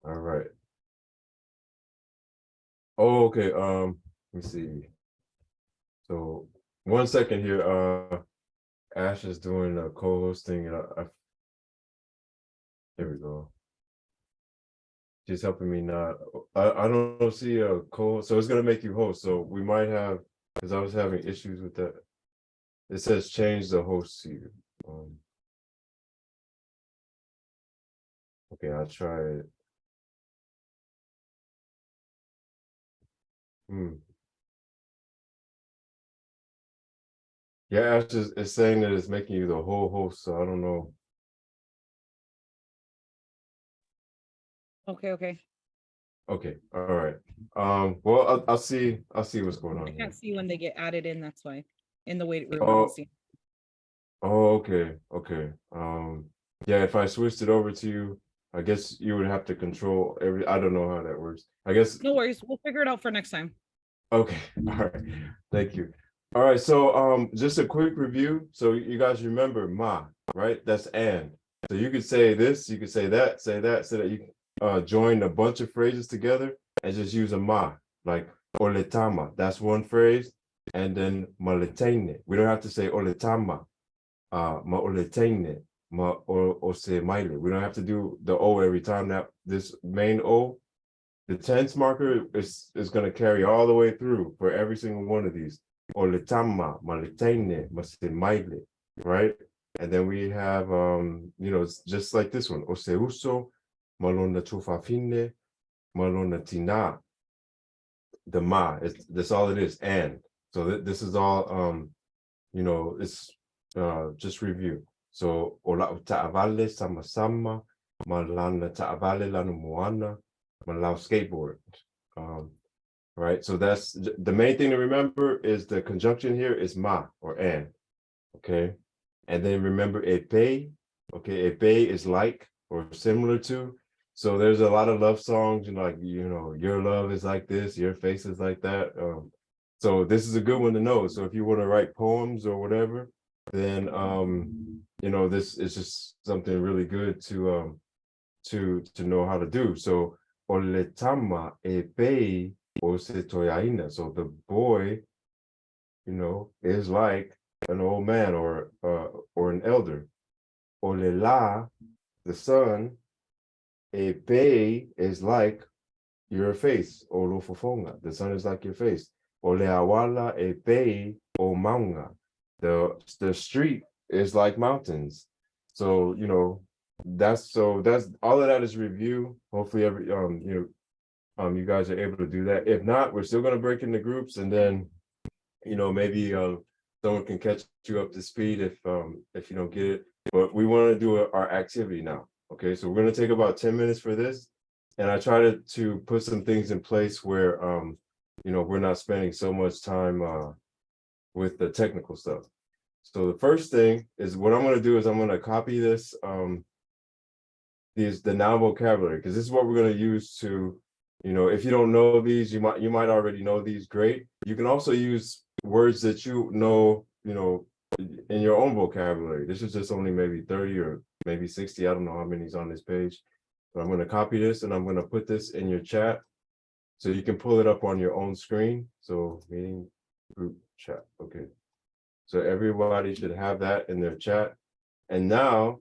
All right. Oh, okay. Let me see. So 1 second here. Ash is doing a co-hosting, and here we go. She's helping me not. I don't see a co, so it's gonna make you host. So we might have, because I was having issues with that. It says change the host to you. Um, okay, I'll try it. Hmm. Yeah, Ash is saying that it's making you the whole host, so I don't know. Okay. Okay, all right. Well, I'll see what's going I on can't here. see when they get added in. That's why. In the wait room, I don't Oh, see. oh, okay. Yeah, if I switched it over to you, I guess you would have to control every. I don't know how that works. I guess. No worries. We'll figure it out for next time. Okay, all right. Thank you. All right, so just a quick review. So you guys remember ma, right? That's and. So you could say this, you could say that, so that you can join a bunch of phrases together and just use a ma, like oletama. That's one phrase, and then maletene. We don't have to say oletama, maoletene, ma or say maile. We don't have to do the o every time. That this main o, the tense marker is going to carry all the way through for every single one of these. Oletama, maletene, masemaile, right? And then we have it's just like this one. Oseuso, malona tufafine, malona tina. The ma, that's all it is. And so this is all it's just review. So ola ta'avale sama sama, malana ta'avale lanu moana, malau skateboard. Um, right? So that's the main thing to remember is the conjunction here is ma or and, okay? And then remember epe, okay? Epe is like or similar to. So there's a lot of love songs, like, your love is like this, your face is like that. So this is a good one to know. So if you want to write poems or whatever, then this is just something really good to know how to do. So oletama epe osetoyaina. So the boy, is like an old man or an elder. Olela, the son, epe is like your face. Olofofonga, the sun is like your face. Oleawala epe o maunga. The street is like mountains. So that's all of that is review. Hopefully you guys are able to do that. If not, we're still going to break into groups, and then maybe someone can catch you up to speed if you don't get it. But we want to do our activity now. Okay, so we're going to take about 10 minutes for this, and I try to put some things in place where we're not spending so much time with the technical stuff. So the first thing is what I'm going to do is I'm going to copy this the noun vocabulary, because this is what we're going to use to, if you don't know these, you might already know these. Great. You can also use words that in your own vocabulary. This is just only maybe 30 or maybe 60. I don't know how many's on this page, but I'm going to copy this and I'm going to put this in your chat so you can pull it up on your own screen. So meeting group chat. Okay. So everybody should have that in their chat. And now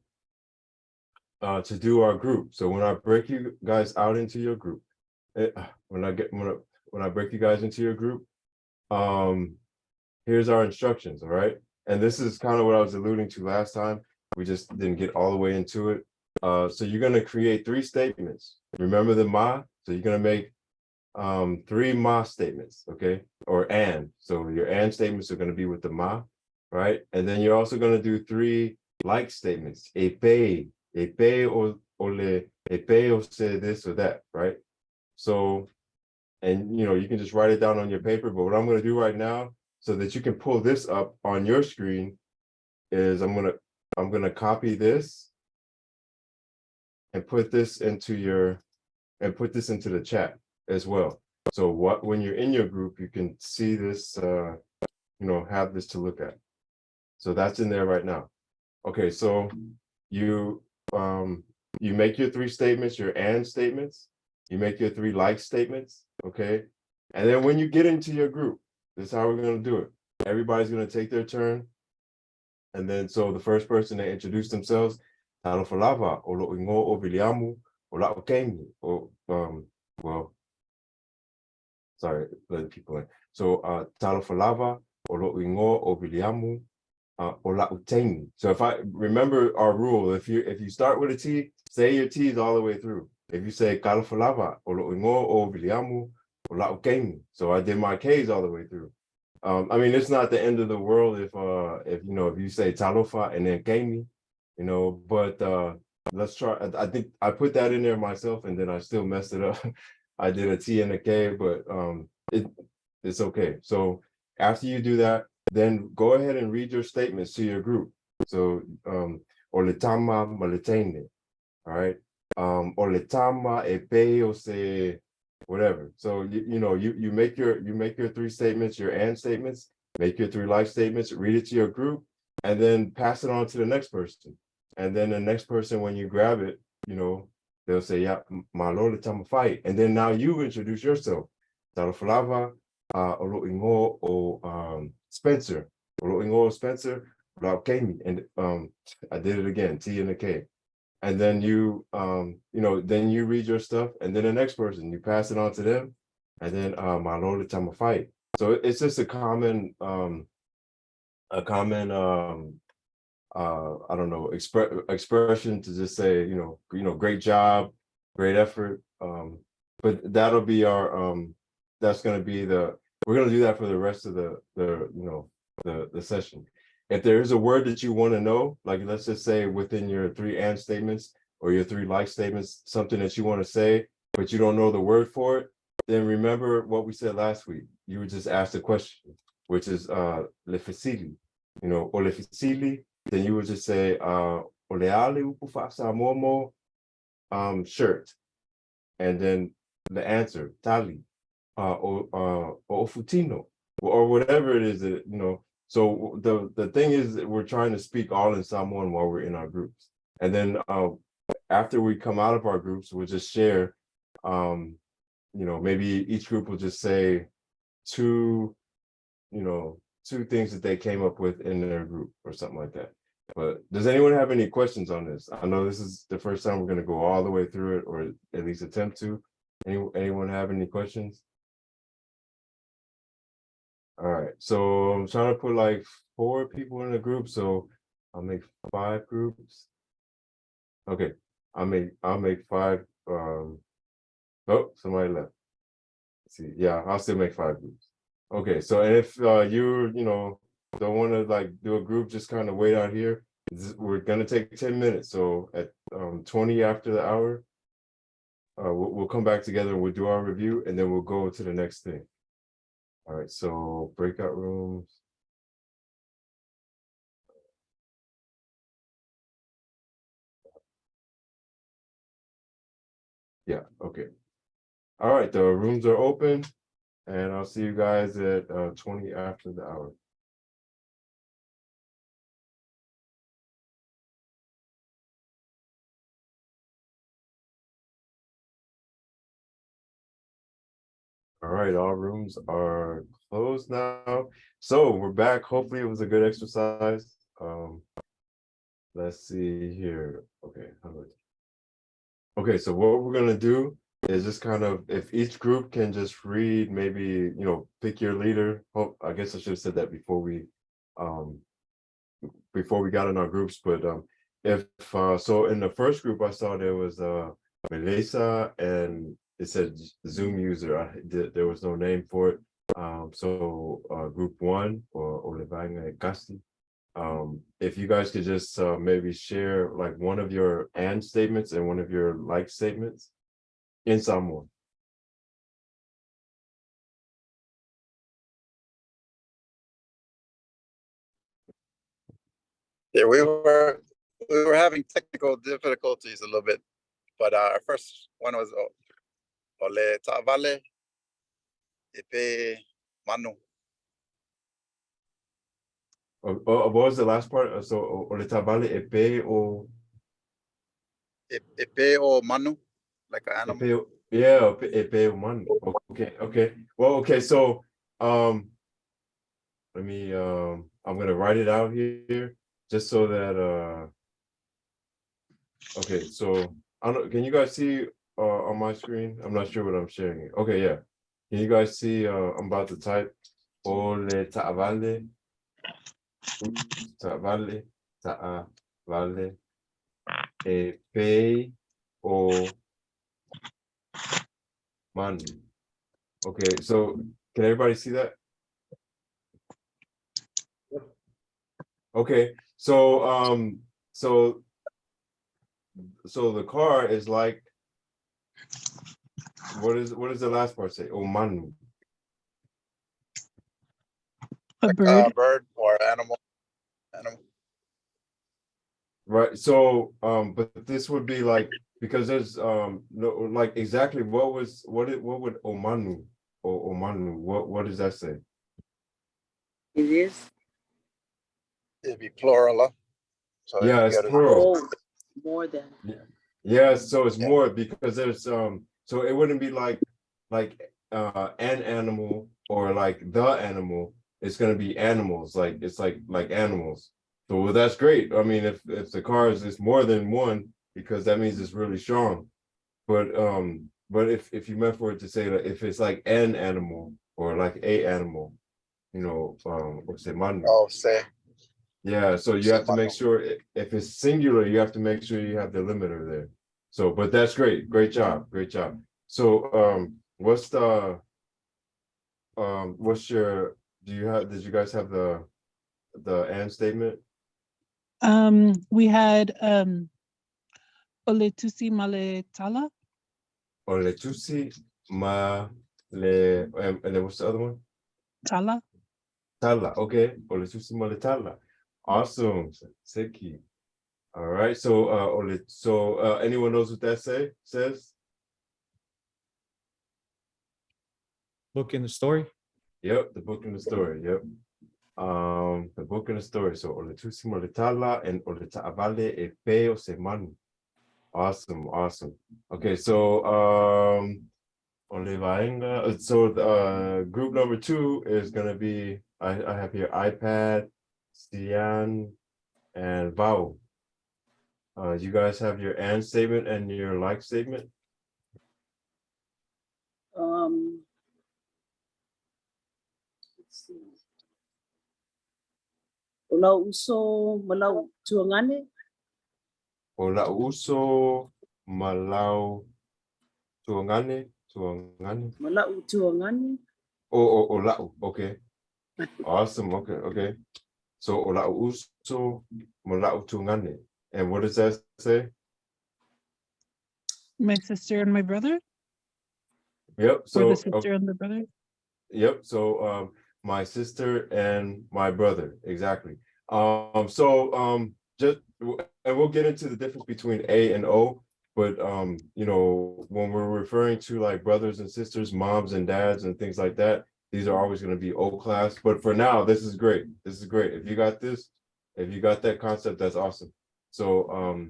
to do our group. So when I break you guys out into your group, when I break you guys into your group, um, here's our instructions. All right, and this is kind of what I was alluding to last time. We just didn't get all the way into it. So you're gonna create 3 statements. Remember the ma. So you're gonna make 3 ma statements, okay, or and. So your and statements are gonna be with the ma, right? And then you're also gonna do 3 like statements. Epe or le, epe or say this or that, right? So, and you can just write it down on your paper. But what I'm gonna do right now, so that you can pull this up on your screen, is I'm gonna copy this and put this into the chat as well. So when you're in your group, you can see this, have this to look at. So that's in there right now. Okay, so you you make your three statements, your and statements, you make your three like statements, okay? And then when you get into your group, this is how we're gonna do it. Everybody's gonna take their turn. And then so the first person to introduce themselves, Talo Falava, o lo ingo o Viliamu, o la okemi, or well, sorry, let people in. So Talo Falava, o lo ingo o Viliamu, o la uteni. So if I remember our rule, if you start with a T, say your T's all the way through. If you say Talo Falava, o lo ingo o Viliamu, o la okemi. So I did my K's all the way through. I mean, it's not the end of the world if you know, if you say Talofa and then Kami, you know, but let's try. I think I put that in there myself and then I still messed it up. I did a T and a K, but it's okay. So after you do that, then go ahead and read your statements to your group. So Oletama Maletene, all right. Oletama Epeo se whatever. So you know, you make your three statements, your and statements, make your three like statements, read it to your group, and then pass it on to the next person. And then the next person, when you grab it, you know, they'll say, yeah, my lord, time to fight. And then now you introduce yourself. Talafalava, Olo Ingo or Spencer. Olo Ingo Spencer, and I did it again, T and a K. And then you know, then you read your stuff, and then the next person, you pass it on to them, and then my lord, the time of fight. So it's just a common I don't know, expression to just say, you know, great job, great effort. But that'll be our that's gonna be we're gonna do that for the rest of the you know, the session. If there is a word that you want to know, like let's just say within your three and statements or your three like statements, something that you want to say, but you don't know the word for it, then remember what we said last week. You would just ask the question, which is le facili, you know, or le facili, then you would just say oleale upufa momo shirt. And then the answer, tali, or futino, or whatever it is that, you know. So the thing is that we're trying to speak all in Samoan while we're in our groups. And then after we come out of our groups, we'll just share, you know, maybe each group will just say two, you know, two things that they came up with in their group or something like that. But does anyone have any questions on this? I know this is the first time we're going to go all the way through it, or at least attempt to. Anyone have any questions? All right, so I'm trying to put like 4 people in a group, so I'll make 5 groups. Okay, I'll make 5. Oh, somebody left. Let's see, yeah, I'll still make 5 groups. Okay, so if you know, don't want to like do a group, just kind of wait out here. We're gonna take 10 minutes, so at 20 after the hour, we'll come back together and we'll do our review, and then we'll go to the next thing. All right, so breakout rooms. Yeah, okay. All right, the rooms are open, and I'll see you guys at 20 after the hour. All right, all rooms are closed now. So we're back. Hopefully it was a good exercise. Let's see here. Okay, so what we're gonna do is just kind of, if each group can just read, maybe, you know, pick your leader. Oh, I guess I should have said that before we got in our groups, but if so in the first group I saw there was Melissa, and it said Zoom user. There was no name for it. So group 1 or Olivanga and Gasti. If you guys could just maybe share like one of your and statements and one of your like statements in Samoan. Yeah, we were having technical difficulties a little bit, but our first one was Ole Tavale Ipe Manu. What was the last part? So Oletabale Epe or Epe or manu, like an animal. Yeah, epeo man. Okay, okay. Well, okay, so let me I'm gonna write it out here just so that okay, so I don't can you guys see on my screen? I'm not sure what I'm sharing. Okay, yeah. Can you guys see I'm about to type ole ta'avale ta'avale ta'avale epe o man. Okay, so can everybody see that? Okay, so so the car is like what does the last part say? Omanu, A Like bird. a bird or animal. right? So but this would be like because there's no like exactly what would Omanu or Omanu what does that say? It is. It'd be plural. So Yeah, if it's you go to plural. Oh, more than. Yeah, so it's Yeah. more because there's so it wouldn't be like an animal or like the animal. It's gonna be animals, like it's like animals. So well, that's great. I mean, if the car is more than one, because that means it's really strong. But if you meant for it to say that if it's like an animal or like a animal, or say man. oh say Yeah, so you say have to make manu. sure if it's singular, you have to make sure you have the limiter there. So, but that's great. Great job. Great job. So, what's your, did you guys have the and statement? We had Oletusi Male Tala. Or letusi, ma, le, and then what's the other one? Tala. Tala. Okay. Or letusi, ma, le, tala. Awesome. Seki. All right. So, anyone knows what that says? Book in the story. Yep, the book and the story. Yep. The book and the story. So Oletusimo Letala and Oletaavale e Peo Semanu. Awesome, awesome. Okay, so Olevaenga. So group number 2 is gonna be I have here iPad, Stian, and Vowel. You guys have your and statement and your like statement. Let's see. Olau uso malau tuangane. Ola uso malau tuangane. Malau tuangane. Olau. Okay. Awesome. Okay. Okay. So olau uso malau tungane. And what does that say? My sister and my brother. Yep. Or So the sister and the brother. yep. So my sister and my brother. Exactly. Just and we'll get into the difference between A and O. But when we're referring to like brothers and sisters, moms and dads and things like that, these are always going to be O class. But for now, this is great. This is great. If you got this, if you got that concept, that's awesome. So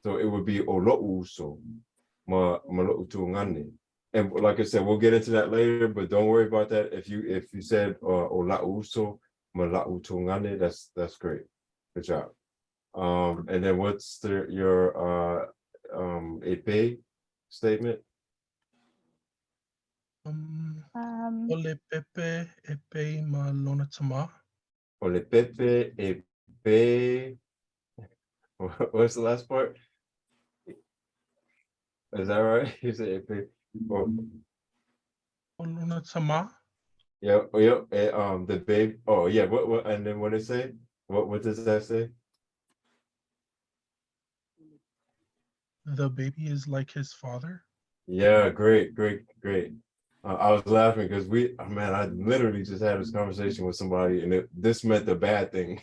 it would be Olo'uso, Malo'utungane. And like I said, we'll get into that later, but don't worry about that. If you said Ola'uso, Mala'utungane, that's great. Good job. And then what's your Epe statement? Ole pepe epe malona tama. Ole Pepe Epe. What's the last part? Is that right? You said Epe. Olona tama. Yeah, oh, yeah. The baby. Oh, yeah. What? And then what did it say? What does that say? The baby is like his father. Yeah, great. I was laughing because I literally just had this conversation with somebody, and this meant the bad thing.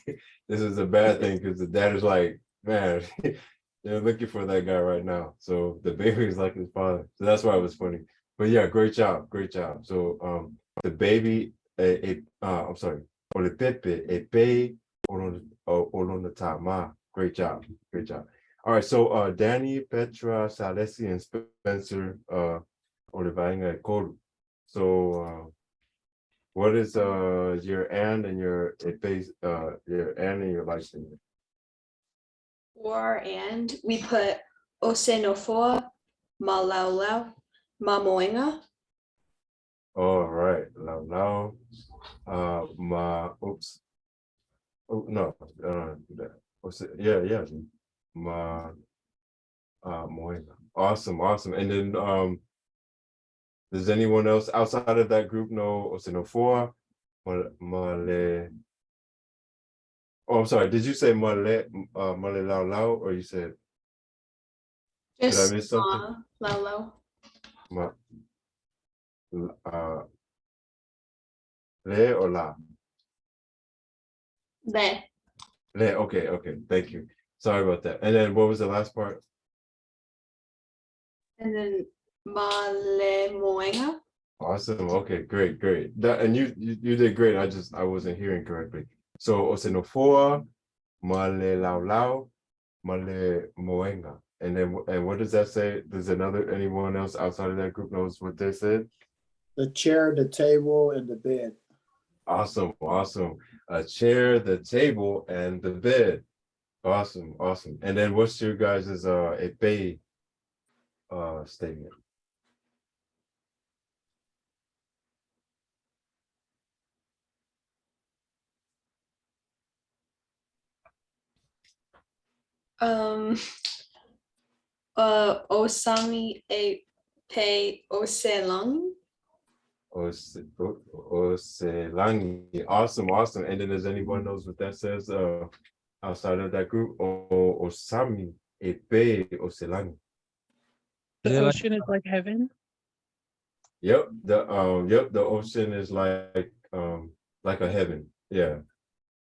This is a bad thing because the dad is like, man, they're looking for that guy right now. So the baby is like his father. So that's why it was funny. But yeah, great job. So the baby, I'm sorry, Ole Pepe, Epe, Olonatama. Great job. All right, so Danny, Petra, Salesi, and Spencer Olivainga Koru. So what is your and your base your and your license? Or and we put Osenofoa, Malaulau, Mamoenga. All right, Lao oops. Oh no, yeah. Moenga. Awesome. And then does anyone else outside of that group know Osenofoa? Male. Oh, I'm sorry. Did you say Male Lao, or you said did I Just miss something? Laulau. Ma, Le or La? Le. Le. Okay. Thank you. Sorry about that. And then what was the last part? And then Malemoenga. Awesome. Okay, great. That and you did great. I wasn't hearing correctly. So Osenofoa, Male Lao, Male Moenga. And what does that say? Does anyone else outside of that group knows what they said? The chair, the table, and the bed. Awesome. A chair, the table, and the bed. Awesome. And then what's your guys's epei statement? Osami e pe Oselang. Oselangi. Awesome. And then does anyone knows what that says outside of that group? Osami Epe Oselangi. The Is it like- ocean is like heaven. Yep, the ocean is like a heaven. Yeah.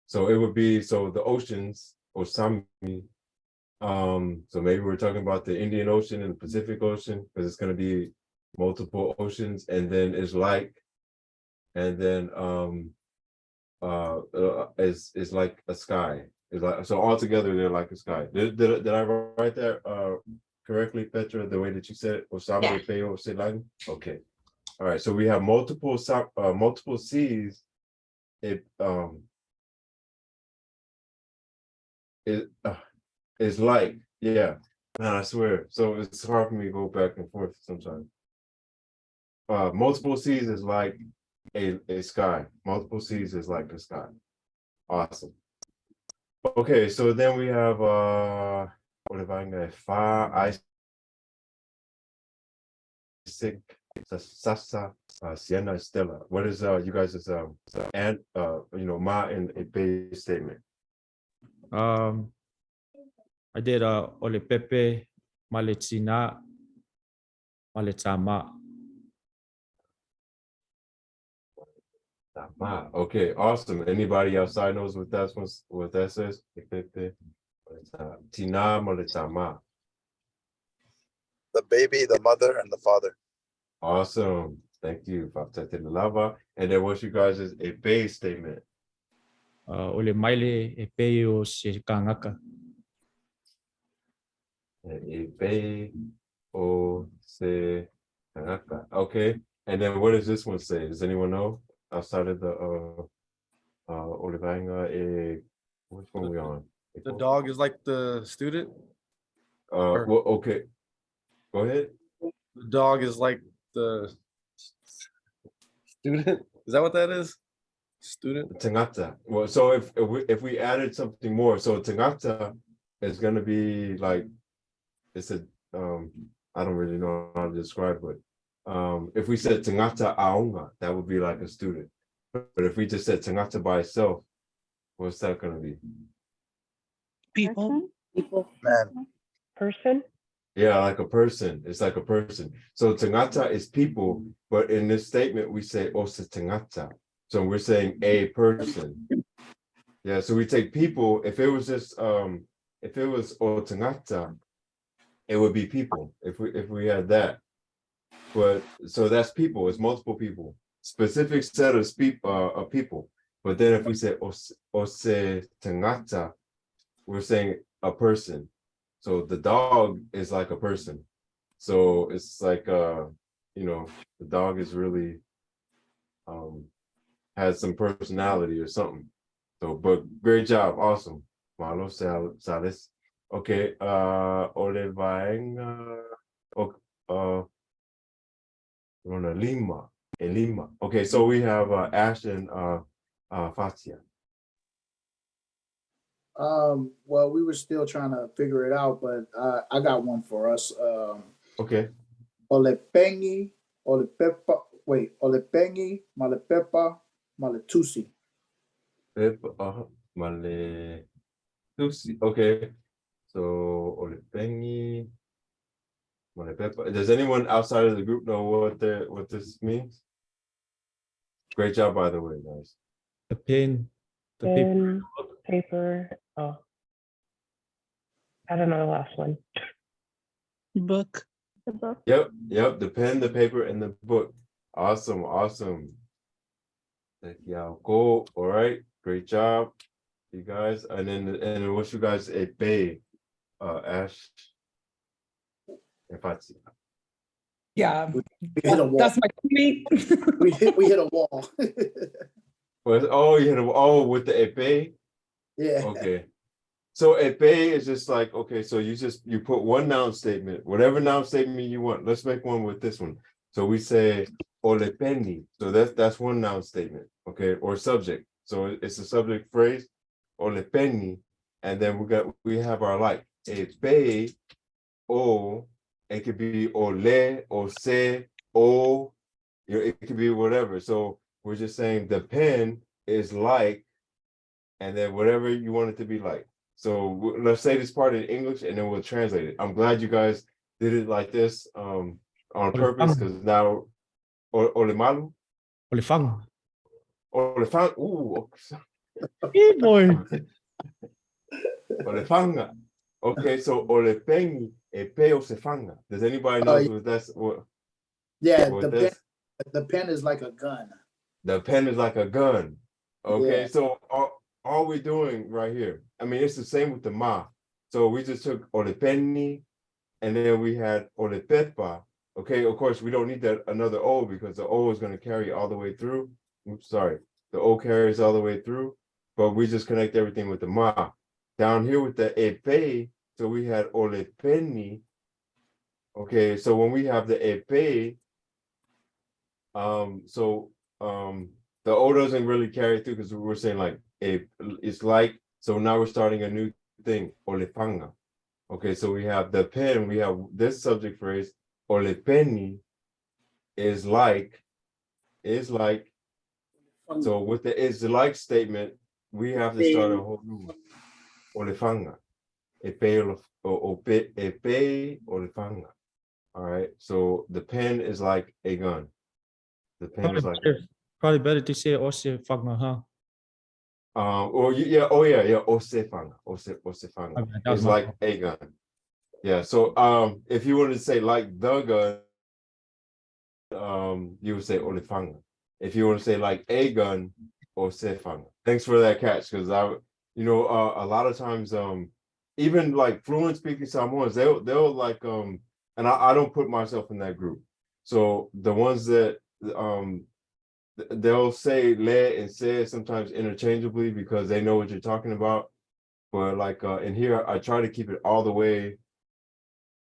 So it would be the oceans, Osami. So maybe we're talking about the Indian Ocean and the Pacific Ocean, because it's gonna be multiple oceans, and then it's like, and then is like a sky. It's like, so altogether they're like a sky. Did I write that correctly, Petra, the way that you said it? Osami Yeah. Peo Selang? Okay. All right, so we have multiple seas. It is like, yeah. Man, I swear. So it's hard for me to go back and forth sometimes. Multiple seas is like a sky. Multiple seas is like the sky. Awesome. Okay, so then we have what if I got Isaac, Sasa, Sienna, Stella. What is you guys' and Ma and a base statement? I did Ole Pepe, Maletina, Maletama. Okay, awesome. Anybody outside knows what that says? Tina Maletama. The baby, the mother, and the father. Awesome. Thank you. And then what's you guys' a base statement? Ole Maile, Epeo, Shikangaka. Okay, and then what does this one say? Does anyone know outside of the Olivanga? Which one we on? The dog is like the student. Well, okay, go ahead. The dog is like the student. Is that what that is? Student. Tangata. Well, so if we added something more, so Tangata is gonna be like, it's a I don't really know how to describe it. If we said Tangata Aonga, that would be like a student. But if we just said Tangata by itself, what's that gonna be? People. People. Man, Person. Yeah, like a person. It's like a person. So Tangata is people, but in this statement we say Osa Tangata. So we're saying a person. Yeah, so we take people. If it was just if it was Otangata, it would be people. If we had that. But so that's people, it's multiple people, specific set of people. But then if we say Ose Tangata, we're saying a person. So the dog is like a person. So it's like you know, the dog is really has some personality or something. So, but great job, awesome. Malo Sales. Okay, Olevaeng Lima. Lima. Okay, so we have Ash and Fatia. Well, we were still trying to figure it out, but I got one for us. Okay. Olepengi, Olepepa, Olepengi, Malepepa, Maletusi. Male Tusi. Okay. So Olepengi, Malepepa. Does anyone outside of the group know what this means? Great job, by the way, guys. The pen, the paper. Pen, paper. Oh, I don't know the last one. Book. The book. Yep. The pen, the paper, and the book. Awesome. Yeah, go. All right. Great job, you guys. And then what's you guys a bay, Ash and Fatsi. Yeah, We hit a wall. that's my point. we hit a wall. Oh, you hit with the epee. Yeah. Okay. So epee is just like, okay, so you put one noun statement, whatever noun statement you want. Let's make one with this one. So we say olependi. So that's one noun statement, okay, or subject. So it's a subject phrase, olependi, and then we have our like epee, o. It could be ole, or se, o. It could be whatever. So we're just saying the pen is like, and then whatever you want it to be like. So let's say this part in English, and then we'll translate it. I'm glad you guys did it like this on purpose, because now Olemalu, Olifang. Olefang, ooh, Hey boy. Olefanga. Okay, so Olepengi, Epeo Sefanga. Does anybody know what that's what? Yeah, What that's? the pen is like a gun. The pen is like a gun. Okay, Yeah. so all we're doing right here, I mean, it's the same with the ma. So we just took Olepenni, and then we had Olepepa. Okay, of course, we don't need that another O, because the O is going to carry all the way through. Oops, sorry. The O carries all the way through, but we just connect everything with the ma. Down here with the Epe, so we had Olepenni. Okay, so when we have the Epe, the O doesn't really carry through, because we're saying like it's like, so now we're starting a new thing, Olefanga. Okay, so we have the pen, we have this subject phrase, Olepenni is like, so with the is like statement, we have to start a whole new one. Olefanga. Epe olefanga. All right, so the pen is like a gun. The pen is like Probably better to say Osifanga, huh? Osefanga. Osefanga. Okay, that was It's my like fault. a gun. Yeah, so if you wanted to say like the gun, you would say olifanga. If you want to say like a gun, osefanga. Thanks for that catch, because a lot of times even like fluent speaking Samoans, they'll like and I don't put myself in that group. So the ones that they'll say le and se sometimes interchangeably, because they know what you're talking about. But like in here, I try to keep it all the way,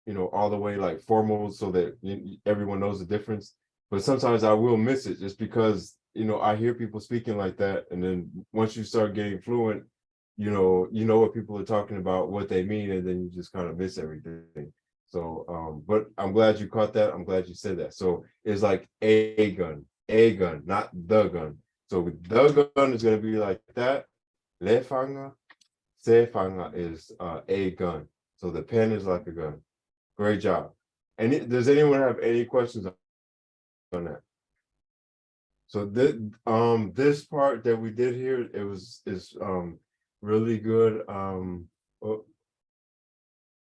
all the way like formal, so that everyone knows the difference. But sometimes I will miss it, just because I hear people speaking like that, and then once you start getting fluent, you know what people are talking about, what they mean, and then you just kind of miss everything. So but I'm glad you caught that. I'm glad you said that. So it's like a gun, not the gun. So the gun is going to be like that. Le fanga, se fanga is a gun. So the pen is like a gun. Great job. And does anyone have any questions on that? So this part that we did here, is really good.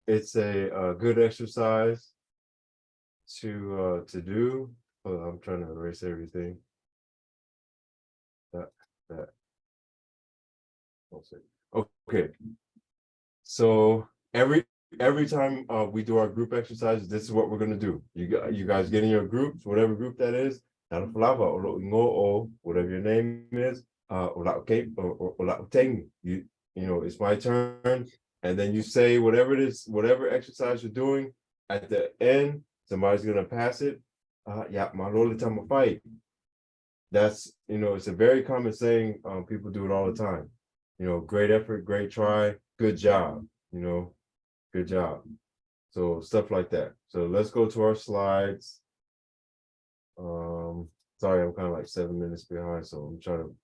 It's a good exercise to do. Hold on, I'm trying to erase everything. That. Okay. So every time we do our group exercises, this is what we're gonna do. You guys get in your groups, whatever group that is. Or whatever your name is. Okay, or you know, it's my turn, and then you say whatever it is, whatever exercise you're doing. At the end, somebody's gonna pass it. Yeah, my lord, time of fight. That's, you know, it's a very common saying. People do it all the time. You know, great effort, great try, good job. You know, good job. So stuff like that. So let's go to our slides. Sorry, I'm kind of like 7 minutes behind, so I'm trying to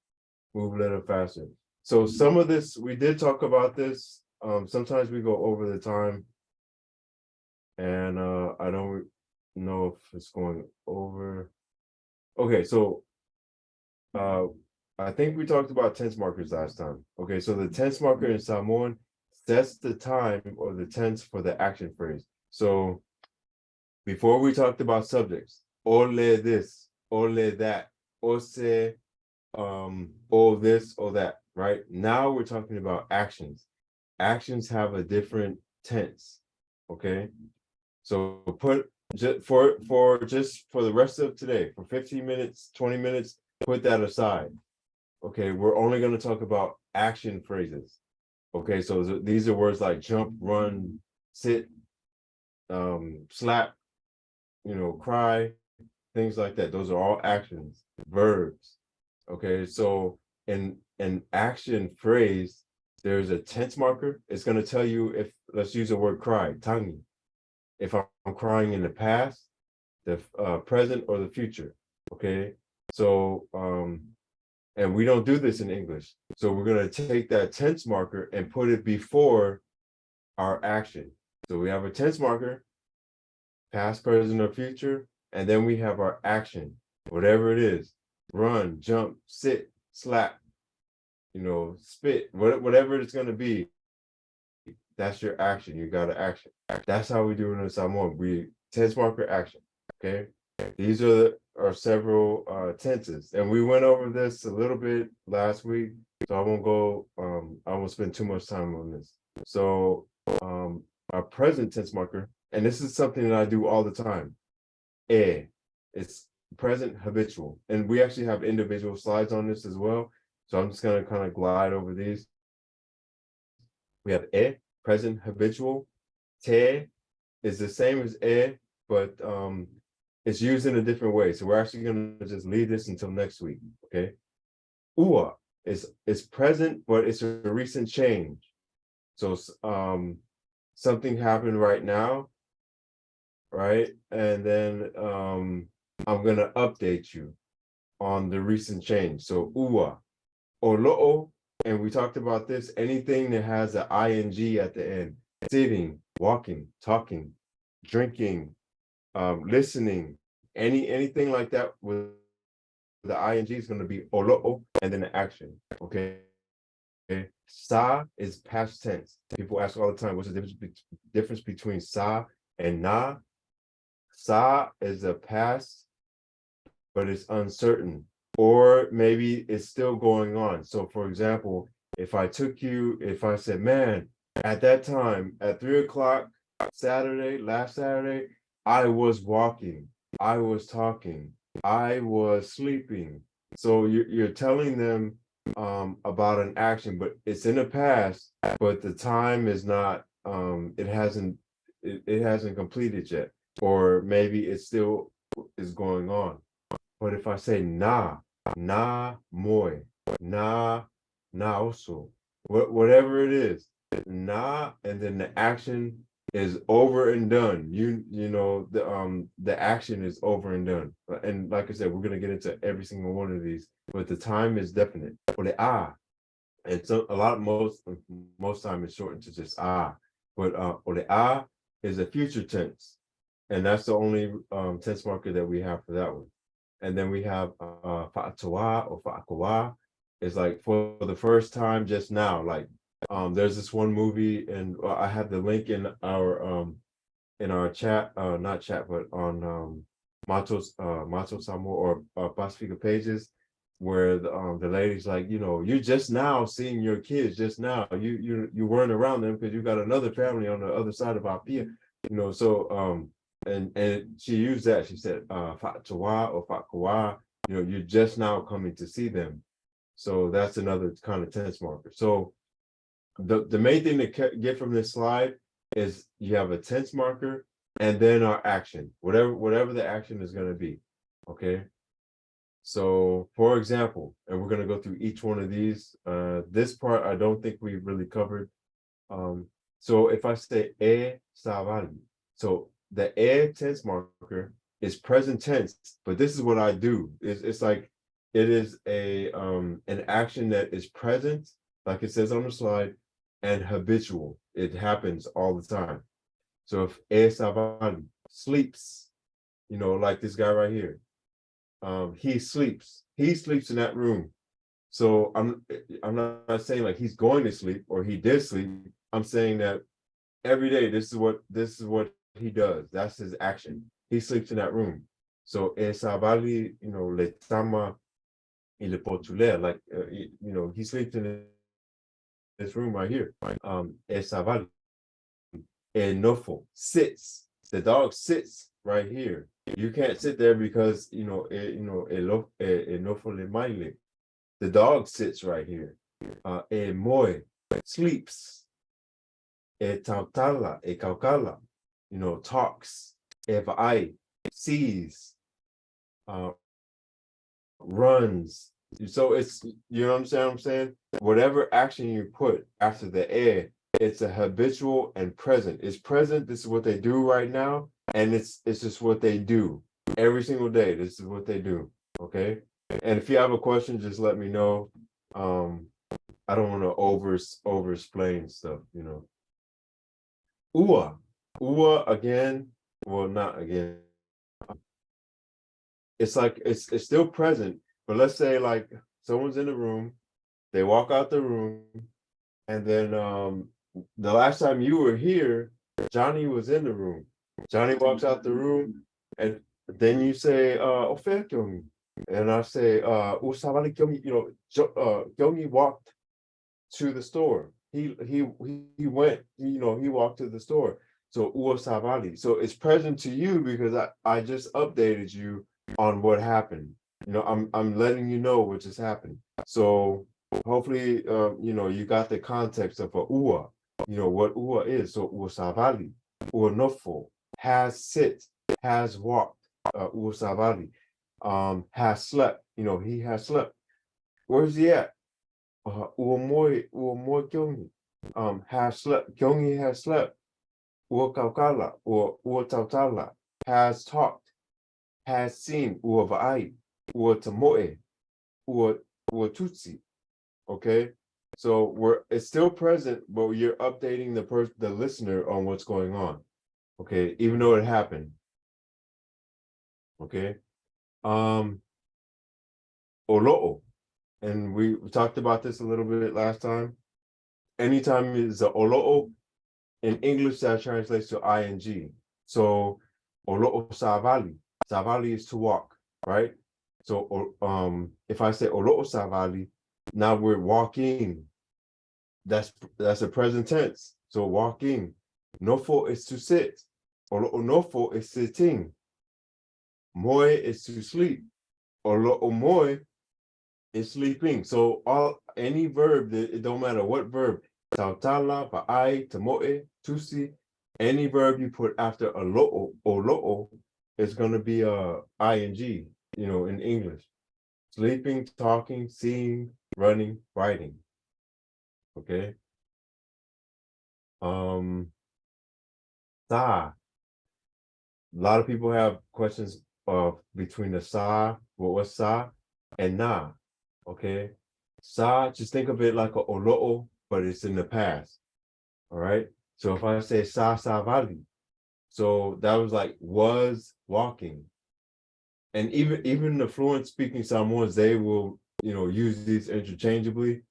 move a little faster. So some of this, we did talk about this. Sometimes we go over the time, and I don't know if it's going over. Okay, so I think we talked about tense markers last time. Okay, so the tense marker in Samoan sets the time or the tense for the action phrase. So before we talked about subjects, ole this, ole that, ose, all this, all that, right? Now we're talking about actions. Actions have a different tense. Okay, so put just for the rest of today, for 15 minutes, 20 minutes, put that aside. Okay, we're only going to talk about action phrases. Okay, so these are words like jump, run, sit, slap, you know, cry, things like that. Those are all actions, verbs. Okay, so in an action phrase, there's a tense marker. It's going to tell you if, let's use the word cry, tangi. If I'm crying in the past, the present, or the future. Okay, so and we don't do this in English. So we're going to take that tense marker and put it before our action. So we have a tense marker, past, present, or future, and then we have our action, whatever it is, run, jump, sit, slap, you know, spit, whatever it's going to be. That's your action. You got to action. That's how we do it in Samoan. We tense marker action. Okay. These are several tenses, and we went over this a little bit last week, so I won't go. I won't spend too much time on this. So our present tense marker, and this is something that I do all the time. It's present habitual, and we actually have individual slides on this as well. So I'm just gonna kind of glide over these. We have present habitual. Te is the same as but it's used in a different way. So we're actually going to just leave this until next week. Okay. Ua is present, but it's a recent change. So something happened right now, right? And then I'm going to update you on the recent change. So ua, olo'o, and we talked about this, anything that has an ing at the end, sitting, walking, talking, drinking, listening, anything like that with the ing is going to be olo'o and then the action. Okay. Sa is past tense. People ask all the time, what's the difference between sa and na? Sa is a past, but it's uncertain, or maybe it's still going on. So for example, if I said, man, at that time at 3 o'clock last Saturday, I was walking, I was talking, I was sleeping. So you're telling them about an action, but it's in the past, but the time is not, it hasn't completed yet, or maybe it still is going on. But if I say na moi, na also, whatever it is, na, and then the action is over and done. You know, the action is over and done. And like I said, we're gonna get into every single one of these, but the time is definite. And so most time it's shortened to just but is a future tense, and that's the only tense marker that we have for that one. And then we have fa'atoa or fa'akoa. It's like for the first time just now. Like there's this one movie, and I have the link in our chat, not chat, but on Mato Samoa or Pacifica pages. where the lady's like, you know, you're just now seeing your kids just now. You weren't around them because you got another family on the other side of Apia, you know. So and she used that. She said Fa'atawa or Fa'akawa, you know, you're just now coming to see them. So that's another kind of tense marker. So the main thing to get from this slide is you have a tense marker and then our action, whatever the action is going to be. Okay. So for example, and we're going to go through each one of these. This part I don't think we've really covered. So if I say savali, so the tense marker is present tense, but this is what I do. It's like it is an action that is present, like it says on the slide, and habitual. It happens all the time. So if savali sleeps, you know, like this guy right here, he sleeps in that room. So I'm not saying like he's going to sleep or he did sleep. I'm saying that every day this is what he does. That's his action. He sleeps in that room. So savali, you know, le tama y le potulea, like you know, he sleeps in this room right here. Savali nofo sits. The dog sits right here. You can't sit there because you know nofo le maile. The dog sits right here. Moe sleeps. Tautala, kaukala, you know, talks. Vai sees. Runs. So it's, you know what I'm saying? Whatever action you put after the it's a habitual and present. It's present. This is what they do right now, and it's just what they do every single day. This is what they do. Okay. And if you have a question, just let me know. I don't want to over explain stuff, you know. Ua again, well, not again. It's like it's still present, but let's say like someone's in the room, they walk out the room, and then the last time you were here, Johnny was in the room. Johnny walks out the room, and then you say, "Ofe Kyomi," and I say, "Usabali Kyomi." You know, Kyomi walked to the store. He went. You know, he walked to the store. So Usabali. So it's present to you because I just updated you on what happened. You know, I'm letting you know what just happened. So hopefully, you know, you got the context of a ua. You know what ua is. So usavali, uanofo, has sit, has walked. Usavali, has slept. You know, he has slept. Where's he at? Uamoi kyongi, has slept. Kyongi has slept. Uakaukala or uatautala has talked. Has seen uavai, uatamoe, uatutsi. Okay, so it's still present, but you're updating the listener on what's going on. Okay, even though it happened. Okay, olo'o, and we talked about this a little bit last time. Anytime is a olo'o in English that translates to ing. So olo'o savali. Savali is to walk, right? So if I say olo'o savali, now we're walking. That's a present tense. So walking. Nofo is to sit. Olo'o nofo is sitting. Moe is to sleep. Olo'o moe is sleeping. So any verb, it don't matter what verb, tautala, ba'ai, tamoe, tusi, any verb you put after a olo'o, it's going to be a ing, you know, in English. Sleeping, talking, seeing, running, writing. Okay. Sa. A lot of people have questions between the sa, what was sa, and na. Okay. Sa, just think of it like a olo'o, but it's in the past. All right. So if I say sa savali, so that was like was walking. And even the fluent speaking Samoans, they will, you know, use these interchangeably,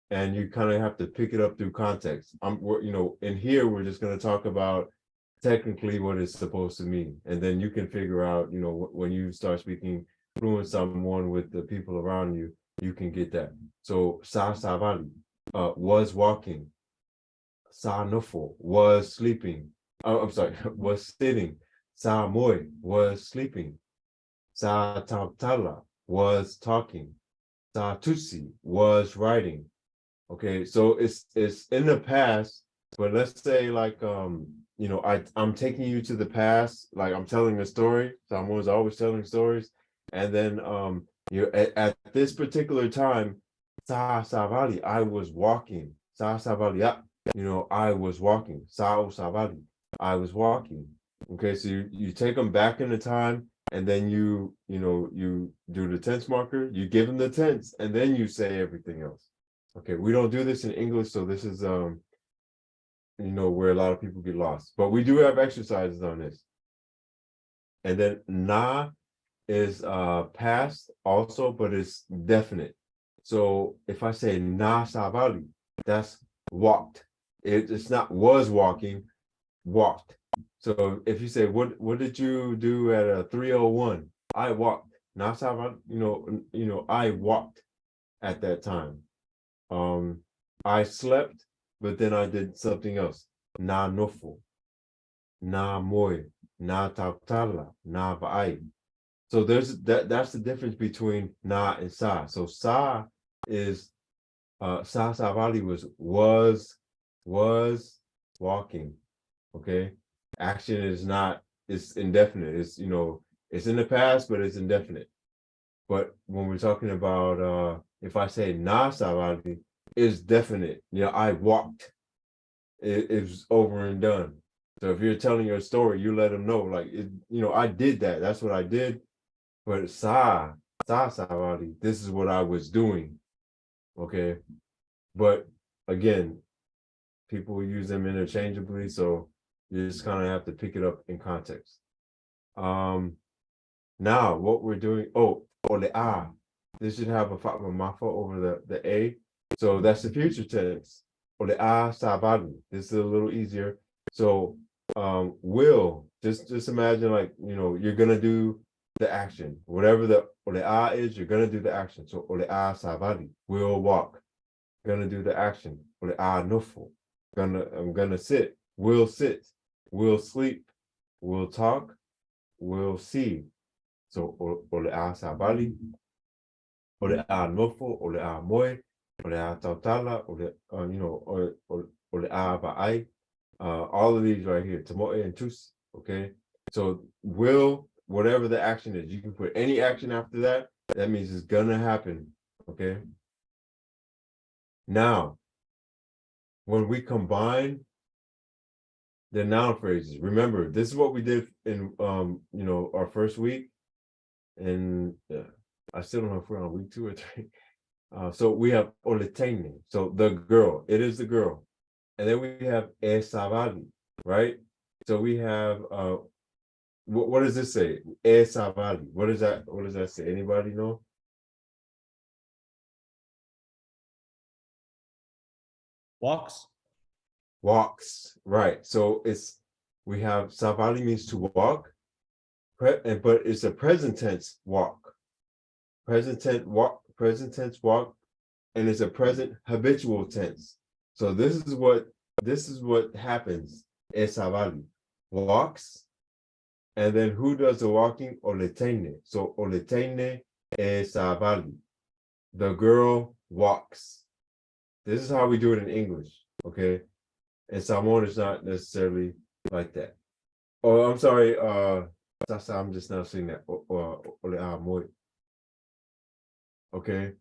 and you kind of have to pick it up through context. You know, in here we're just going to talk about technically what it's supposed to mean, and then you can figure out, you know, when you start speaking fluent Samoan with the people around you, you can get that. So sa savali was walking. Sa nofo was sleeping. Oh, I'm sorry, was sitting. Sa moi was sleeping. Sa tautala was talking. Sa tutsi was writing. Okay, so it's in the past, but let's say like you know, I'm taking you to the past, like I'm telling a story. Someone's always telling stories, and then you're at this particular time, sa savali, I was walking. Sa savali, you know, I was walking. Sa savali, I was walking. Okay, so you take them back in the time, and then you know, you do the tense marker, you give them the tense, and then you say everything else. Okay, we don't do this in English, so this is you know, where a lot of people get lost. But we do have exercises on this. And then na is past also, but it's definite. So if I say na savali, that's walked. It's not was walking, walked. So if you say what did you do at a 3:01? I walked. Na savali, you know, I walked at that time. I slept, but then I did something else. Na nofo, na moi, na tautala, na vaai. So there's that's the difference between na and sa. So sa is sa savali was walking. Okay. Action is not, it's indefinite. It's, you know, it's in the past, but it's indefinite. But when we're talking about if I say na savali, is definite. You know, I walked. It's over and done. So if you're telling your story, you let them know, like, you know, I did that. That's what I did. But sa savali, this is what I was doing. Okay. But again, people use them interchangeably, so you just kind of have to pick it up in context. Now what we're doing, ole a. This should have a mafa over the a. So that's the future tense. Ole a savali. This is a little easier. So will, just imagine, like, you know, you're gonna do the action. Whatever the ole a is, you're gonna do the action. So ole a savali, will walk. Gonna do the action. Ole a nofo. I'm gonna sit. Will sit. Will sleep. Will talk. Will see. So ole a savali, ole a nofo, ole a moi, ole a tautala, ole you know, ole a vaai. All of these right here, tamoe and tus. Okay, so will, whatever the action is, you can put any action after that. That means it's gonna happen. Okay. Now, when we combine the noun phrases, remember this is what we did in you know, our first week. And I still don't know if we're on week 2 or 3. So we have oletene, so the girl, it is the girl. And then we have esavali, right? So we have what does this say? Esavali. What does that say? Anybody know? Walks. Walks, right? So we have savali means to walk, but it's a present tense walk. Present tense walk, and it's a present habitual tense. So this is what happens. Esavali walks, and then who does the walking? Oletene. So oletene esavali. The girl walks. This is how we do it in English, okay? And Samoan is not necessarily like that. Oh, I'm sorry. I'm just now seeing that. Okay.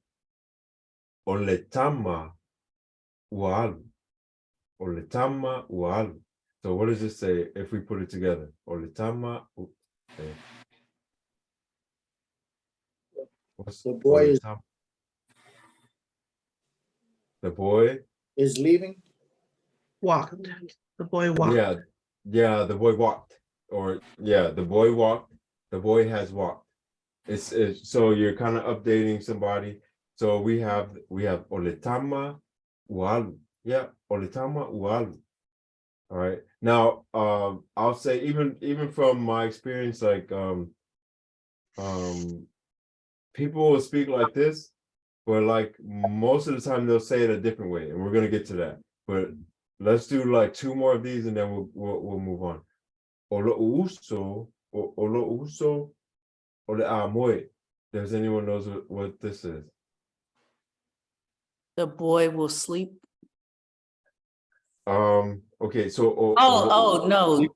Oletama ualu. Oletama ualu. So what does this say if we put it together? Oletama. Okay. The boy is oletama? The boy leaving. Walked. The boy walked. yeah, the boy walked. Or yeah, the boy walked. The boy has walked. It's so you're kind of updating somebody. So we have oletama ualu. Yeah, oletama ualu. All right. Now I'll say, even from my experience, like people will speak like this, but like most of the time they'll say it a different way, and we're gonna get to that. But let's do like 2 more of these, and then we'll move on. Olo uso, olo uso, ole amoy. Does anyone knows what this is? The boy will sleep. Okay, so No.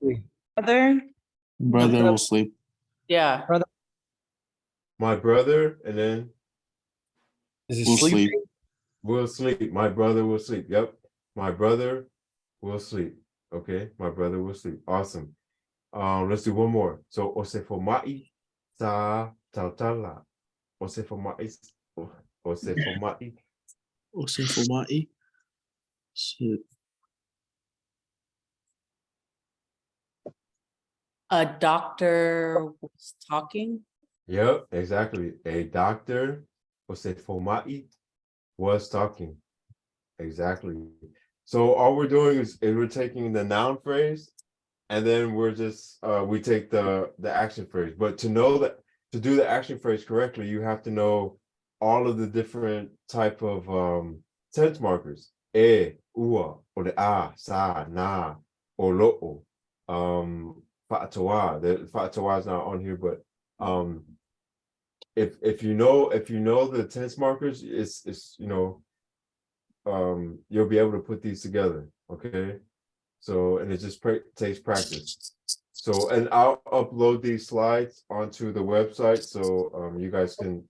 Brother, Brother will sleep. Yeah. my brother, and then Is it Will sleep? sleep. will sleep. My brother will sleep. Yep, my brother will sleep. Okay, my brother will sleep. Awesome. Let's do one more. So osefomai sa tautala. Osefomai. Osefomai. Osefomai. Shit. A doctor was talking. Yep, exactly. A doctor osefomai was talking. Exactly. So all we're doing is we're taking the noun phrase, and then we're just we take the action phrase. But to know that to do the action phrase correctly, you have to know all of the different type of tense markers. Ua, or the sa, na, or lo'o. Fa'atoa. The fa'atoa is not on here, but if you know the tense markers, it's you'll be able to put these together. Okay. So, and it just takes practice. So, and I'll upload these slides onto the website so you guys can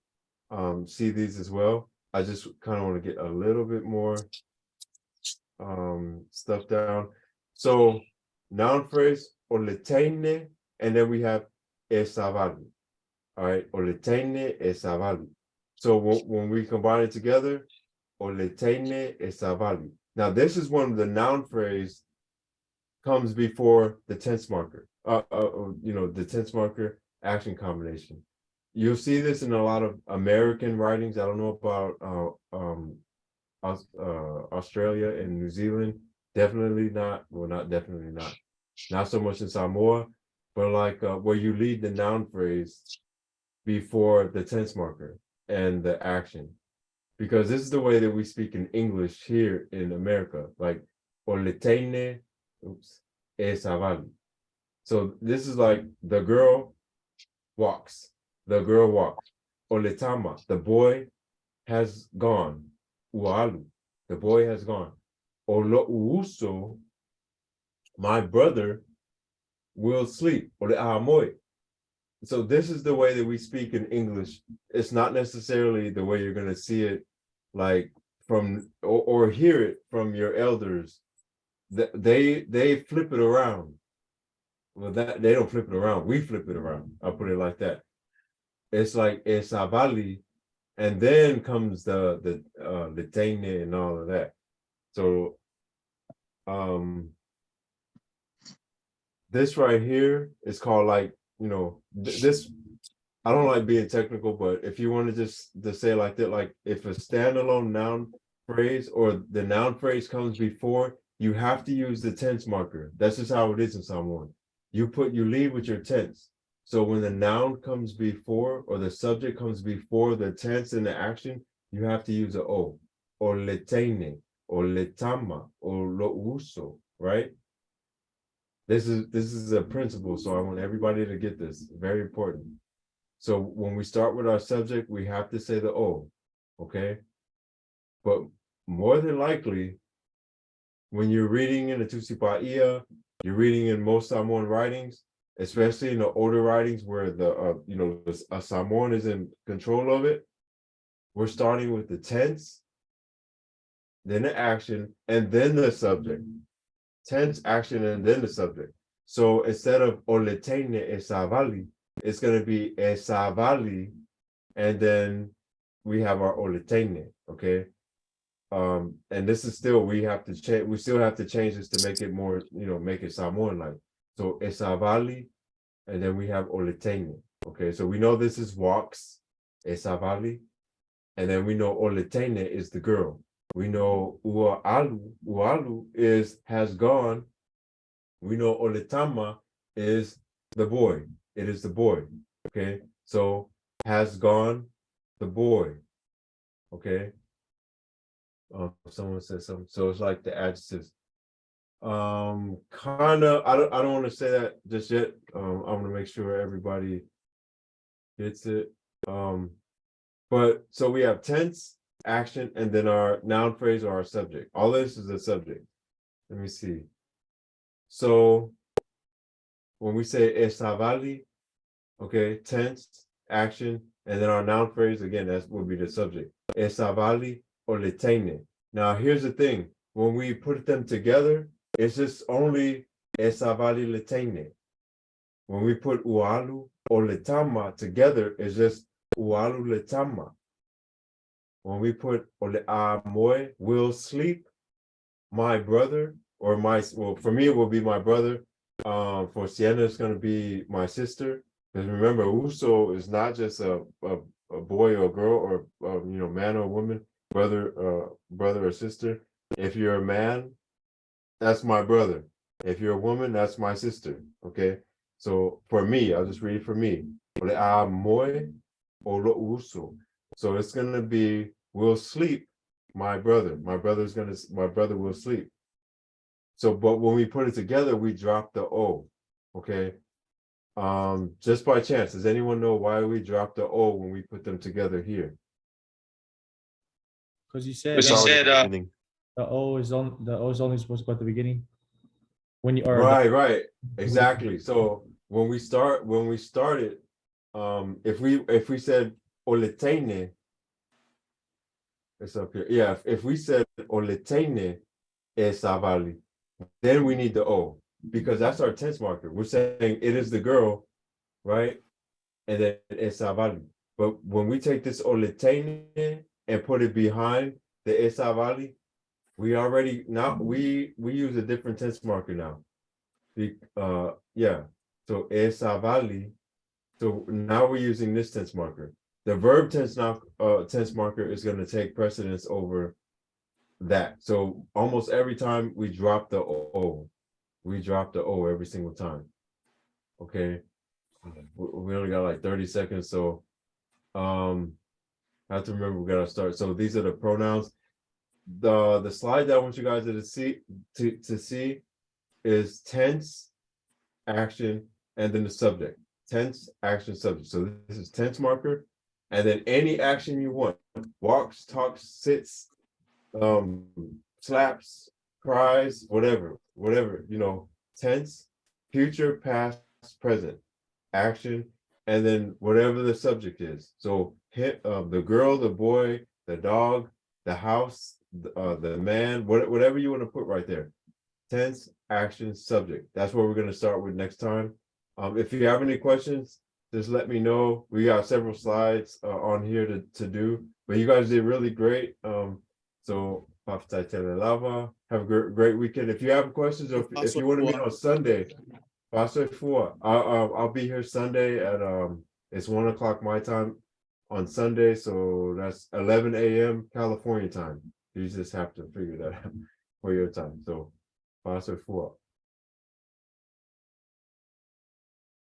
see these as well. I just kind of want to get a little bit more stuff down. So, noun phrase, oletene, and then we have esavali. All right, oletene, esavali. So when we combine it together, oletene, esavali. Now, this is when the noun phrase comes before the tense marker, the tense marker action combination. You'll see this in a lot of American writings. I don't know about Australia and New Zealand. Definitely not. Well, not definitely not. Not so much in Samoa, but like where you lead the noun phrase before the tense marker and the action. Because this is the way that we speak in English here in America. Like, oletene, esavali. So this is like the girl walks. The girl walks. Oletama, the boy has gone. Ualu, the boy has gone. Olouso, my brother will sleep. Oleamoy. So this is the way that we speak in English. It's not necessarily the way you're gonna see it, like from or hear it from your elders. They flip it around. Well, that they don't flip it around. We flip it around. I'll put it like that. It's like esavali, and then comes the taine and all of that. So this right here is called like, this, I don't like being technical, but if you want to just to say like that, like if a standalone noun phrase or the noun phrase comes before, you have to use the tense marker. That's just how it is in Samoan. You lead with your tense. So when the noun comes before or the subject comes before the tense and the action, you have to use a o, or letene, or letama, or louso, right? This is a principle, so I want everybody to get this. Very important. So when we start with our subject, we have to say the o, okay? But more than likely, when you're reading in the Tusipaia, you're reading in most Samoan writings, especially in the older writings where a Samoan is in control of it, we're starting with the tense, then the action, and then the subject. Tense, action, and then the subject. So instead of oletene esavali, it's going to be esavali, and then we have our oletene, okay? And this is still, we still have to change this to make it more, make it Samoan like. So esavali, and then we have oletene, okay? So we know this is walks, esavali, and then we know oletene is the girl. We know ualu has gone. We know oletama is the boy. It is the boy. Okay. So has gone, the boy. Okay. Someone said something. So it's like the adjectives. Kind of. I don't want to say that just yet. I want to make sure everybody gets it. But so we have tense, action, and then our noun phrase or our subject. All this is a subject. Let me see. So when we say esavali, okay, tense, action, and then our noun phrase, again, that will be the subject. Esavali or letene. Now, here's the thing. When we put them together, it's just only esavali letene. When we put ualu or letama together, it's just ualu letama. When we put ole amoy will sleep, my brother, or well, for me, it will be my brother. For Sienna, it's going to be my sister. Because remember, Uso is not just a boy or girl or man or woman, brother or sister. If you're a man, that's my brother. If you're a woman, that's my sister. Okay. So for me, I'll just read it for me. Ole amoy olo uso. So it's gonna be will sleep, my brother. My brother will sleep. So, but when we put it together, we drop the O. Okay. Just by chance, does anyone know why we drop the O when we put them together here? Because you said the O is only supposed to go at the beginning. When you are Right, exactly. So when we started, if we said oletene, it's up here. Yeah, if we said oletene esavali, then we need the O because that's our tense marker. We're saying it is the girl, right? And then esavali. But when we take this oletene and put it behind the esavali, we already now we use a different tense marker now. Yeah. So esavali. So now we're using this tense marker. The verb tense now tense marker is going to take precedence over that. So almost every time we drop the O, we drop the O every single time. Okay. We only got like 30 seconds, so I have to remember we gotta start. So these are the pronouns. The slide that I want you guys to see is tense, action, and then the subject. Tense, action, subject. So this is tense marker, and then any action you want: walks, talks, sits, slaps, cries, whatever. Tense, future, past, present, action, and then whatever the subject is. So hit the girl, the boy, the dog, the house, the man, whatever you want to put right there. Tense, action, subject. That's what we're going to start with next time. If you have any questions, just let me know. We got several slides on here to do, but you guys did really great. So have a great weekend. If you have questions or if you want to meet on Sunday, I'll be here Sunday at it's 1:00 my time on Sunday, so that's 11 a.m. California time. You just have to figure that out for your time. So Pastor 4.